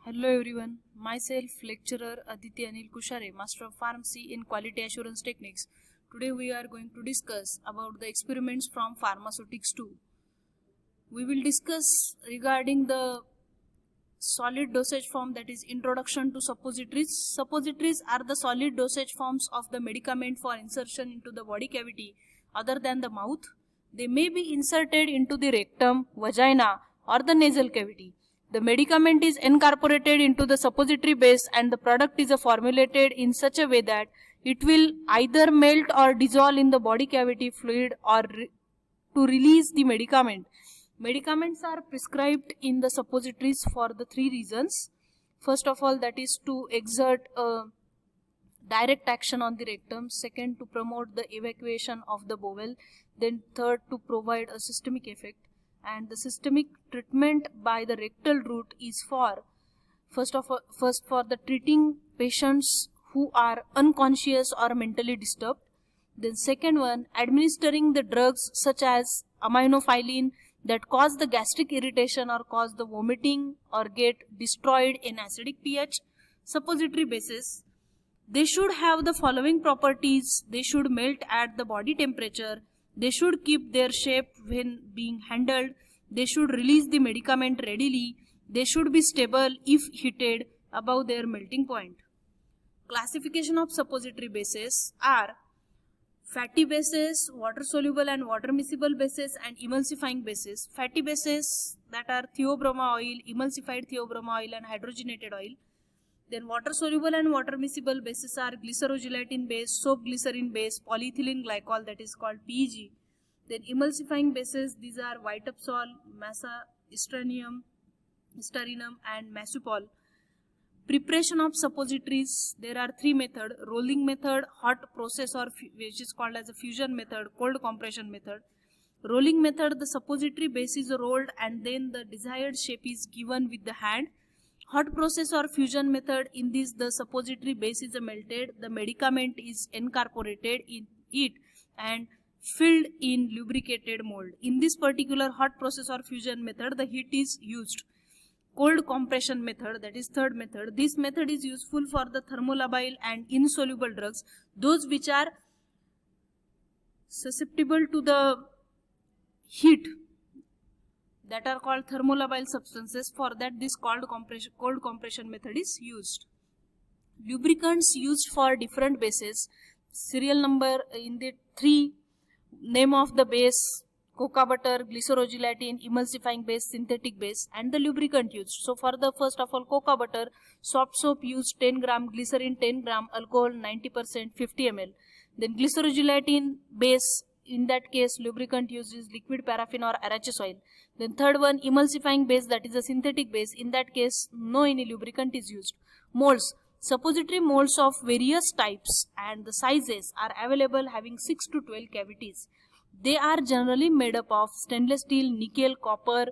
Hello everyone, myself lecturer Aditi Anil Kushare, Master of Pharmacy in Quality Assurance Techniques. Today we are going to discuss about the experiments from pharmaceutics 2. We will discuss regarding the solid dosage form, that is introduction to suppositories. Suppositories are the solid dosage forms of the medicament for insertion into the body cavity other than the mouth. They may be inserted into the rectum, vagina or the nasal cavity. The medicament is incorporated into the suppository base and the product is formulated in such a way that it will either melt or dissolve in the body cavity fluid or to release the medicament. Medicaments are prescribed in the suppositories for the three reasons. First of all, that is to exert a direct action on the rectum. Second, to promote the evacuation of the bowel. Then third, to provide a systemic effect. And the systemic treatment by the rectal route is for first for the treating patients who are unconscious or mentally disturbed. Then second one, administering the drugs such as aminophylline that cause the gastric irritation or cause the vomiting or get destroyed in acidic pH. Suppository bases, they should have the following properties. They should melt at the body temperature. They should keep their shape when being handled. They should release the medicament readily. They should be stable if heated above their melting point. Classification of suppository bases are fatty bases, water soluble and water miscible bases, and emulsifying bases. Fatty bases, that are theobroma oil, emulsified theobroma oil and hydrogenated oil. Then water soluble and water miscible bases are glycerogelatin base, soap glycerin base, polyethylene glycol, that is called PEG. Then emulsifying bases, these are vitapsol, masa, sterinum and masupol. Preparation of suppositories, there are three methods: rolling method, hot process, or which is called as a fusion method, cold compression method. Rolling method, the suppository base is rolled and then the desired shape is given with the hand. Hot process or fusion method, in this the suppository base is melted, the medicament is incorporated in it and filled in lubricated mold. In this particular hot process or fusion method, the heat is used. Cold compression method, that is third method. This method is useful for the thermolabile and insoluble drugs, those which are susceptible to the heat, that are called thermolabile substances. For that, this cold compression method is used. Lubricants used for different bases. Serial number in the three: name of the base, coca butter, glycerogelatin, emulsifying base, synthetic base, and the lubricant used. So for the first of all, coca butter, soft soap used 10 gram, glycerin 10 gram, alcohol 90%, 50 ml. Then glycerogelatin base, in that case lubricant used is liquid paraffin or arachis oil. Then third one, emulsifying base, that is a synthetic base. In that case, no any lubricant is used. Molds, suppository molds of various types and the sizes are available, having 6 to 12 cavities. They are generally made up of stainless steel, nickel, copper,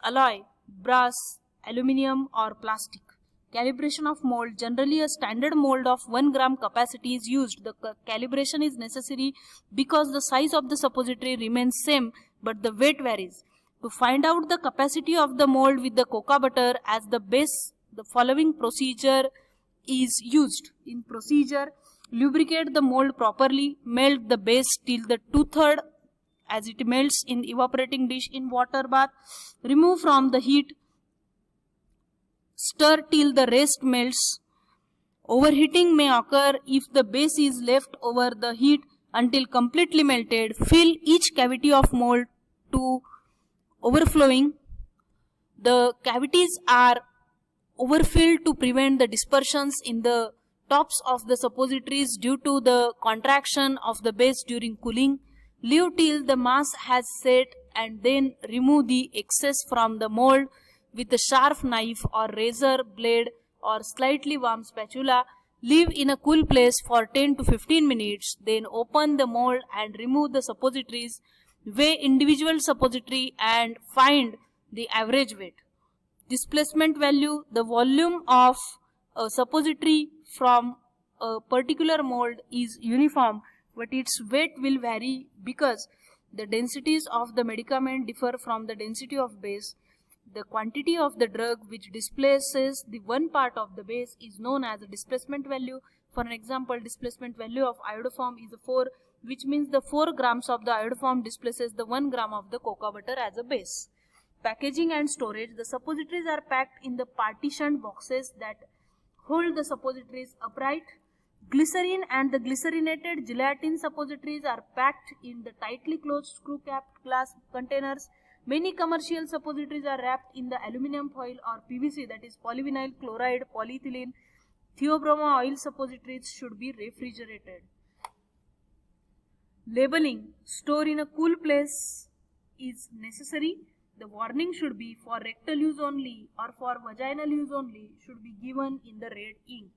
alloy, brass, aluminium or plastic. Calibration of mold, generally a standard mold of 1 gram capacity is used. The calibration is necessary because the size of the suppository remains same but the weight varies. To find out the capacity of the mold with the coca butter as the base, the following procedure is used. In procedure, lubricate the mold properly, melt the base till the 2/3 as it melts in evaporating dish in water bath, remove from the heat, stir till the rest melts. Overheating may occur if the base is left over the heat until completely melted. Fill each cavity of mold to overflowing. The cavities are overfilled to prevent the dispersions in the tops of the suppositories due to the contraction of the base during cooling. Leave till the mass has set and then remove the excess from the mold with a sharp knife or razor blade or slightly warm spatula. Leave in a cool place for 10 to 15 minutes. Then open the mold and remove the suppositories. Weigh individual suppository and find the average weight. Displacement value, the volume of a suppository from a particular mold is uniform, but its weight will vary because the densities of the medicament differ from the density of base. The quantity of the drug which displaces the one part of the base is known as a displacement value. For an example, displacement value of iodoform is 4, which means the 4 grams of the iodoform displaces the 1 gram of the cocoa butter as a base. Packaging and storage. The suppositories are packed in the partitioned boxes that hold the suppositories upright. Glycerin and the glycerinated gelatin suppositories are packed in the tightly closed screw-capped glass containers. Many commercial suppositories are wrapped in the aluminum foil or PVC, that is polyvinyl chloride, polyethylene. Theobroma oil suppositories should be refrigerated. Labeling. Store in a cool place is necessary. The warning should be for rectal use only or for vaginal use only should be given in the red ink.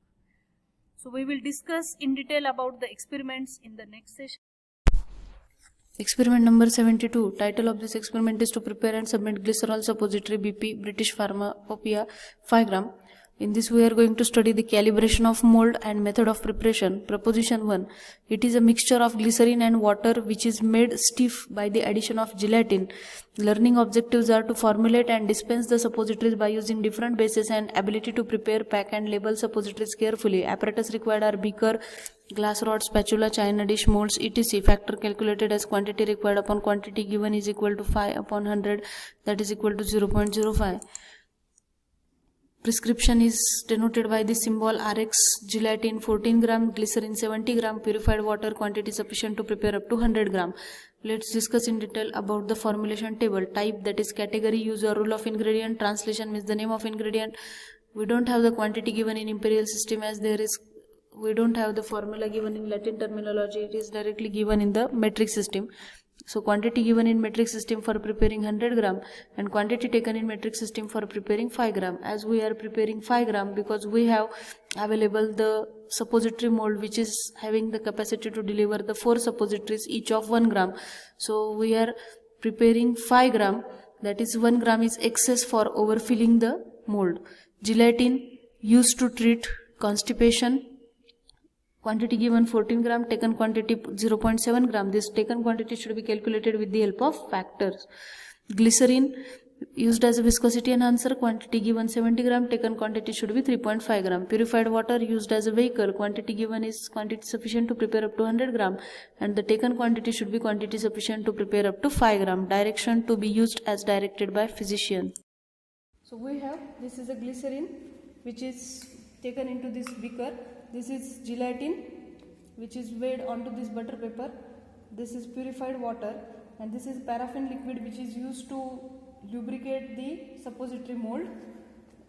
So we will discuss in detail about the experiments in the next session. Experiment number 72. Title of this experiment is to prepare and submit Glycerol Suppository BP British Pharmacopoeia 5 gram. In this we are going to study the calibration of mold and method of preparation. Proposition 1. It is a mixture of glycerin and water which is made stiff by the addition of gelatin. Learning objectives are to formulate and dispense the suppositories by using different bases and ability to prepare, pack and label suppositories carefully. Apparatus required are beaker, glass rod, spatula, china dish, molds, etc. Factor calculated as quantity required upon quantity given is equal to 5 upon 100, that is equal to 0.05. Prescription is denoted by the symbol Rx. Gelatin 14 gram, glycerin 70 gram, purified water quantity sufficient to prepare up to 100 gram. Let's discuss in detail about the formulation table. Type, that is category, use or rule of ingredient. Translation means the name of ingredient. We don't have the quantity given in imperial system as we don't have the formula given in Latin terminology. It is directly given in the metric system. So quantity given in metric system for preparing 100 gram and quantity taken in metric system for preparing 5 gram. As we are preparing 5 gram because we have available the suppository mold which is having the capacity to deliver the 4 suppositories each of 1 gram. So we are preparing 5 gram, that is 1 gram is excess for overfilling the mold. Gelatin used to treat constipation. Quantity given 14 gram, taken quantity 0.7 gram. This taken quantity should be calculated with the help of factors. Glycerin used as a viscosity enhancer. Quantity given 70 gram, taken quantity should be 3.5 gram. Purified water used as a vehicle. Quantity given is quantity sufficient to prepare up to 100 gram and the taken quantity should be quantity sufficient to prepare up to 5 gram. Direction to be used as directed by physician. So we have, this is a glycerin which is taken into this beaker. This is gelatin which is weighed onto this butter paper. This is purified water and this is paraffin liquid which is used to lubricate the suppository mold.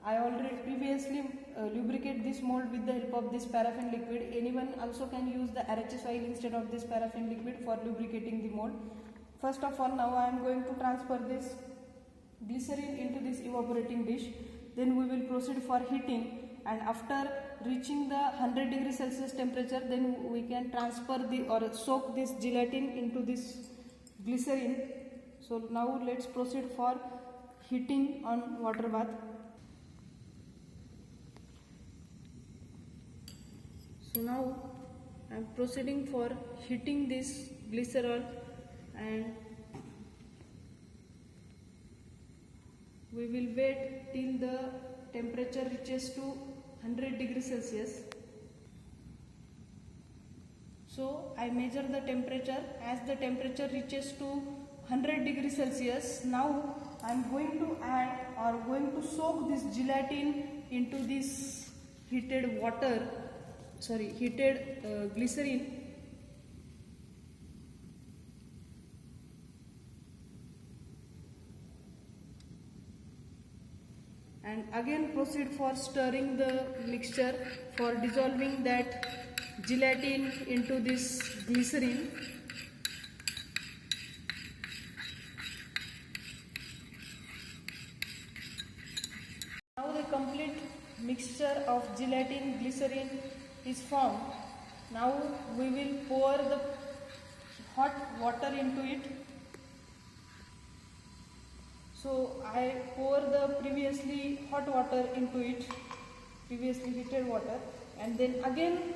I already previously lubricate this mold with the help of this paraffin liquid. Anyone also can use the RHS oil instead of this paraffin liquid for lubricating the mold. First of all, now I am going to transfer this glycerin into this evaporating dish. Then we will proceed for heating, and after reaching the 100 degrees Celsius temperature, then we can transfer soak this gelatin into this glycerin. So now let's proceed for heating on water bath. So now I am proceeding for heating this glycerol, and we will wait till the temperature reaches to 100 degrees Celsius. So I measure the temperature. As the temperature reaches to 100 degrees Celsius, now I am going to add or going to soak this gelatin into this heated glycerin. And again proceed for stirring the mixture for dissolving that gelatin into this glycerin. Now the complete mixture of gelatin glycerin is formed. Now we will pour the hot water into it. So I pour the previously hot water into it, previously heated water, and then again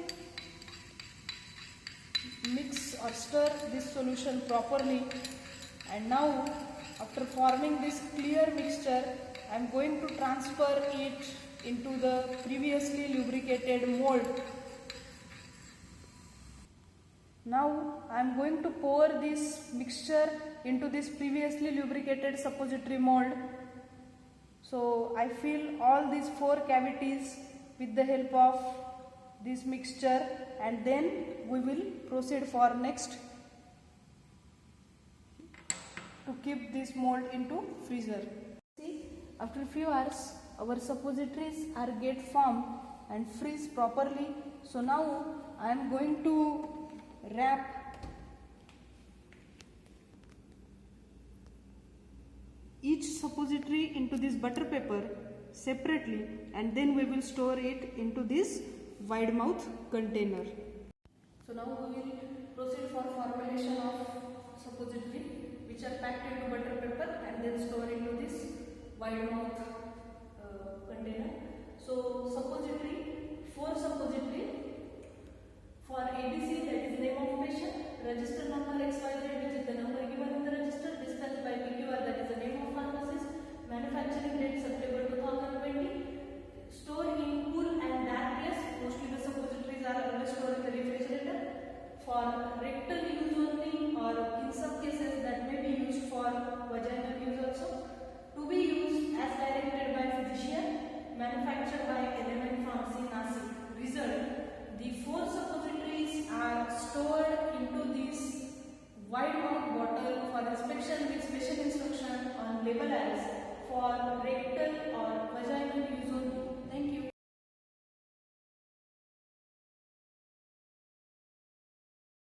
mix or stir this solution properly. And now after forming this clear mixture, I am going to transfer it into the previously lubricated mold. Now I am going to pour this mixture into this previously lubricated suppository mold. So I fill all these 4 cavities with the help of this mixture, and then we will proceed for next to keep this mold into freezer. See, after few hours our suppositories are get formed and freeze properly. So now I am going to wrap each suppository into this butter paper separately, and then we will store it into this wide mouth container. So now we will proceed for formulation of suppository which are packed into butter paper and then store into this wide mouth container. So suppository, 4 suppository for ABC, that is name of patient, register number XYZ, which is the number given in the register, dispensed by PQR, that is the name of pharmacist, manufacturing date September 2020, store in cool and dark place. Mostly the suppositories are always stored in the refrigerator. For rectal use only, or in some cases that may be used for vaginal use also. To be used as directed by physician, manufactured by Element Pharmacy Nasik. Result: the 4 suppositories are stored into this wide mouth bottle for inspection with special instruction on label as for rectal or vaginal use only. Thank you.